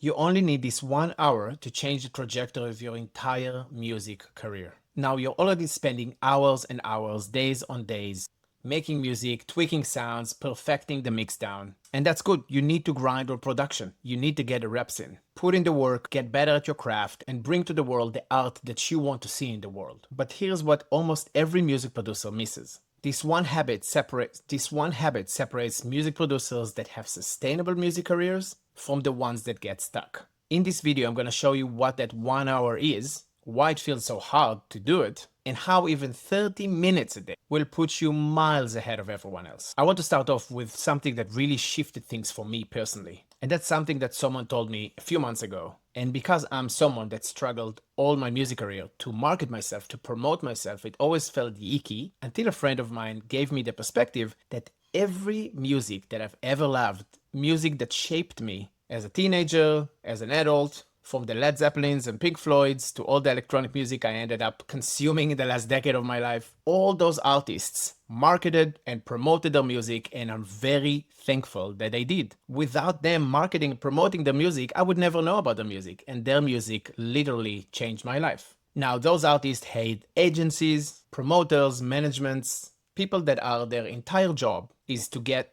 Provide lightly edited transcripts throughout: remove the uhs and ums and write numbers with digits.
You only need this 1 hour to change the trajectory of your entire music career. Now you're already spending hours and hours, days on days, making music, tweaking sounds, perfecting the mix down. And that's good. You need to grind on production. You need to get the reps in. Put in the work, get better at your craft, and bring to the world the art that you want to see in the world. But here's what almost every music producer misses. This one habit separates music producers that have sustainable music careers from the ones that get stuck. In this video, I'm going to show you what that 1 hour is, why it feels so hard to do it, and how even 30 minutes a day will put you miles ahead of everyone else. I want to start off with something that really shifted things for me personally. And that's something that someone told me a few months ago. And because I'm someone that struggled all my music career to market myself, to promote myself, it always felt icky until a friend of mine gave me the perspective that every music that I've ever loved, music that shaped me as a teenager, as an adult, from the Led Zeppelins and Pink Floyds to all the electronic music I ended up consuming in the last decade of my life, all those artists marketed and promoted their music, and I'm very thankful that they did. Without them marketing and promoting their music, I would never know about the music, and their music literally changed my life. Now, those artists had agencies, promoters, managements, people that are their entire job is to get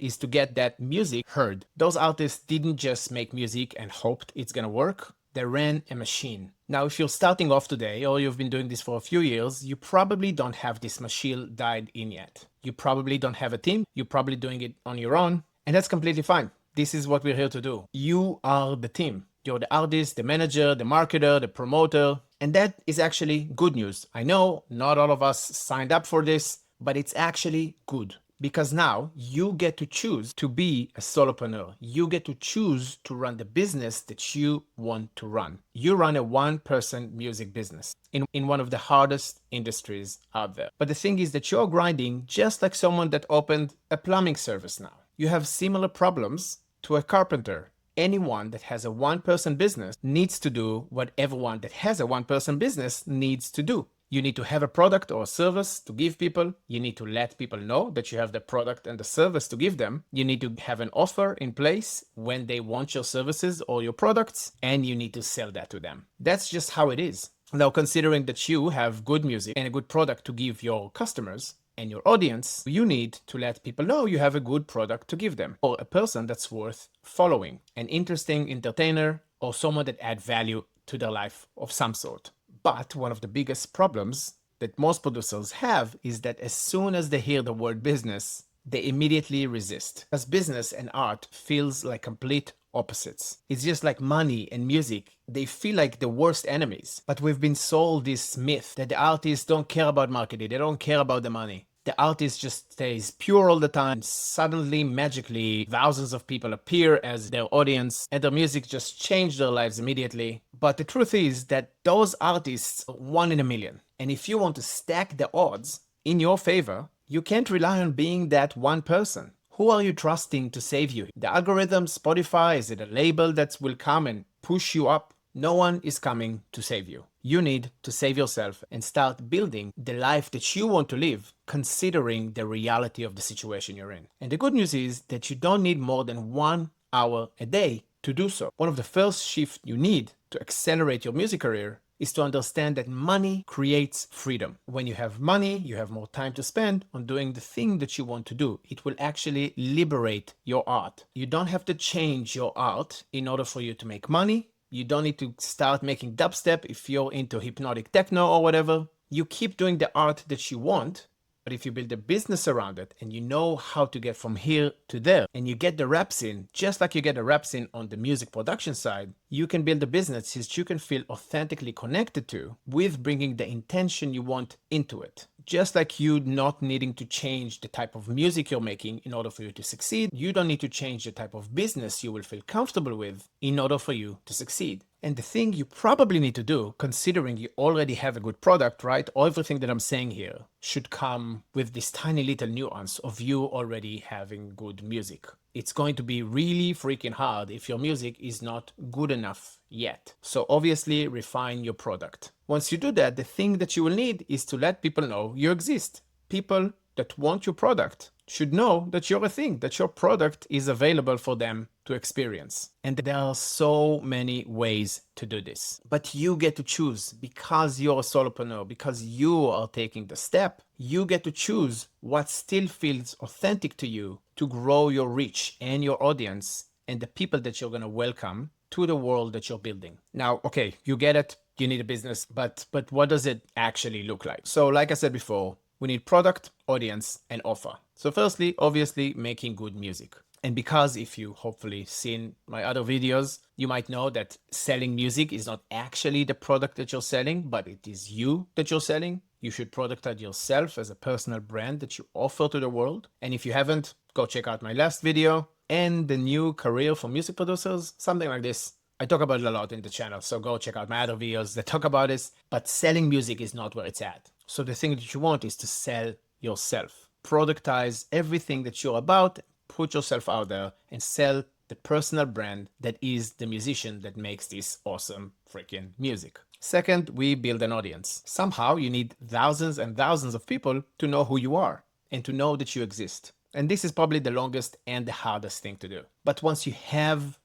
that music heard. Those artists didn't just make music and hoped it's gonna work. They ran a machine. Now, if you're starting off today or you've been doing this for a few years, you probably don't have this machine dialed in yet. You probably don't have a team. You're probably doing it on your own, and that's completely fine. This is what we're here to do. You are the team. You're the artist, the manager, the marketer, the promoter, and that is actually good news. I know not all of us signed up for this, but it's actually good. Because now you get to choose to be a solopreneur. You get to choose to run the business that you want to run. You run a one-person music business in one of the hardest industries out there. But the thing is that you're grinding just like someone that opened a plumbing service now. You have similar problems to a carpenter. Anyone that has a one-person business needs to do what everyone that has a one-person business needs to do. You need to have a product or a service to give people. You need to let people know that you have the product and the service to give them. You need to have an offer in place when they want your services or your products, and you need to sell that to them. That's just how it is. Now, considering that you have good music and a good product to give your customers and your audience, you need to let people know you have a good product to give them, or a person that's worth following, an interesting entertainer, or someone that adds value to their life of some sort. But one of the biggest problems that most producers have is that as soon as they hear the word business, they immediately resist. Because business and art feels like complete opposites. It's just like money and music. They feel like the worst enemies. But we've been sold this myth that the artists don't care about marketing. They don't care about the money. The artist just stays pure all the time. Suddenly, magically, thousands of people appear as their audience, and their music just changed their lives immediately. But the truth is that those artists are one in a million. And if you want to stack the odds in your favor, you can't rely on being that one person. Who are you trusting to save you? The algorithm, Spotify, is it a label that will come and push you up? No one is coming to save you. You need to save yourself and start building the life that you want to live, considering the reality of the situation you're in. And the good news is that you don't need more than 1 hour a day to do so. One of the first shifts you need to accelerate your music career is to understand that money creates freedom. When you have money, you have more time to spend on doing the thing that you want to do. It will actually liberate your art. You don't have to change your art in order for you to make money. You don't need to start making dubstep if you're into hypnotic techno or whatever. You keep doing the art that you want, but if you build a business around it and you know how to get from here to there and you get the reps in, just like you get the reps in on the music production side, you can build a business that you can feel authentically connected to with bringing the intention you want into it. Just like you not needing to change the type of music you're making in order for you to succeed, you don't need to change the type of business you will feel comfortable with in order for you to succeed. And the thing you probably need to do, considering you already have a good product, right? Everything that I'm saying here should come with this tiny little nuance of you already having good music. It's going to be really freaking hard if your music is not good enough yet. So obviously refine your product. Once you do that, the thing that you will need is to let people know you exist. People that want your product should know that you're a thing, that your product is available for them to experience. And there are so many ways to do this. But you get to choose because you're a solopreneur, because you are taking the step. You get to choose what still feels authentic to you to grow your reach and your audience and the people that you're going to welcome to the world that you're building. Now, okay, you get it. You need a business, but what does it actually look like? So like I said before, we need product, audience, and offer. So firstly, obviously, making good music. And because if you hopefully seen my other videos, you might know that selling music is not actually the product that you're selling, but it is you that you're selling. You should productize yourself as a personal brand that you offer to the world. And if you haven't, go check out my last video and the new career for music producers, something like this. I talk about it a lot in the channel, so go check out my other videos that talk about this, but selling music is not where it's at. So the thing that you want is to sell yourself. Productize everything that you're about, put yourself out there and sell the personal brand that is the musician that makes this awesome freaking music. Second, we build an audience. Somehow you need thousands and thousands of people to know who you are and to know that you exist. And this is probably the longest and the hardest thing to do. But once you have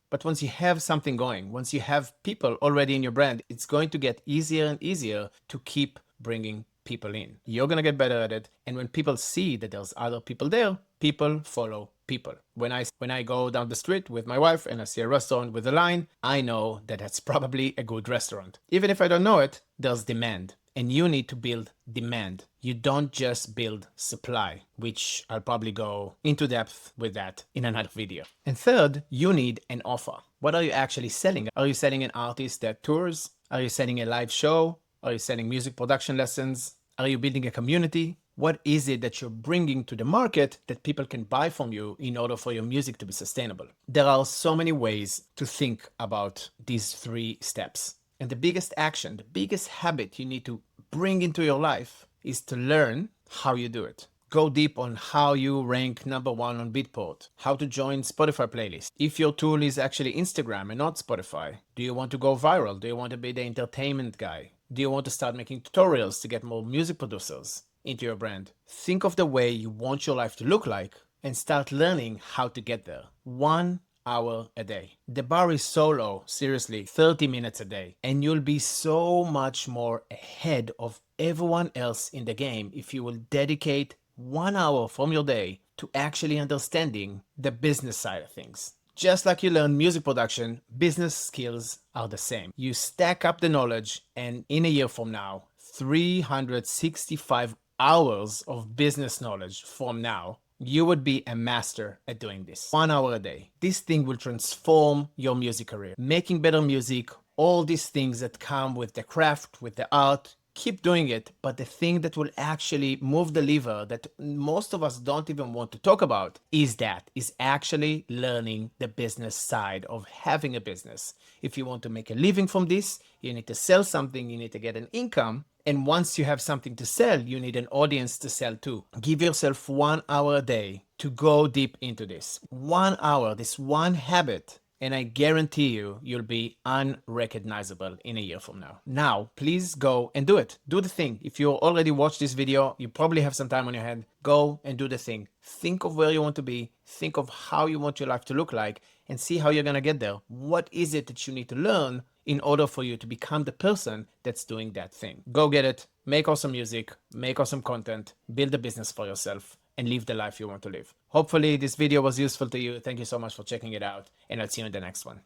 something going, once you have people already in your brand, it's going to get easier and easier to keep bringing people in. You're going to get better at it. And when people see that there's other people there, people follow people. When I go down the street with my wife and I see a restaurant with a line, I know that that's probably a good restaurant. Even if I don't know it, there's demand. And you need to build demand. You don't just build supply, which I'll probably go into depth with that in another video. And third, you need an offer. What are you actually selling? Are you selling an artist that tours? Are you selling a live show? Are you selling music production lessons? Are you building a community? What is it that you're bringing to the market that people can buy from you in order for your music to be sustainable? There are so many ways to think about these 3 steps. And the biggest action, the biggest habit you need to bring into your life is to learn how you do it. Go deep on how you rank number 1 on Beatport, how to join Spotify playlists. If your tool is actually Instagram and not Spotify, do you want to go viral? Do you want to be the entertainment guy? Do you want to start making tutorials to get more music producers into your brand? Think of the way you want your life to look like and start learning how to get there. 1 hour a day. The bar is so low, seriously, 30 minutes a day. And you'll be so much more ahead of everyone else in the game if you will dedicate 1 hour from your day to actually understanding the business side of things. Just like you learn music production, business skills are the same. You stack up the knowledge and in a year from now, 365 hours of business knowledge from now, you would be a master at doing this. 1 hour a day. This thing will transform your music career. Making better music, all these things that come with the craft, with the art, keep doing it. But the thing that will actually move the lever that most of us don't even want to talk about is actually learning the business side of having a business. If you want to make a living from this, you need to sell something, you need to get an income. And once you have something to sell, you need an audience to sell to. Give yourself 1 hour a day to go deep into this. 1 hour, this one habit, and I guarantee you, you'll be unrecognizable in a year from now. Now, please go and do it. Do the thing. If you already watched this video, you probably have some time on your hand. Go and do the thing. Think of where you want to be. Think of how you want your life to look like and see how you're going to get there. What is it that you need to learn in order for you to become the person that's doing that thing? Go get it. Make awesome music. Make awesome content. Build a business for yourself and live the life you want to live. Hopefully this video was useful to you. Thank you so much for checking it out, and I'll see you in the next one.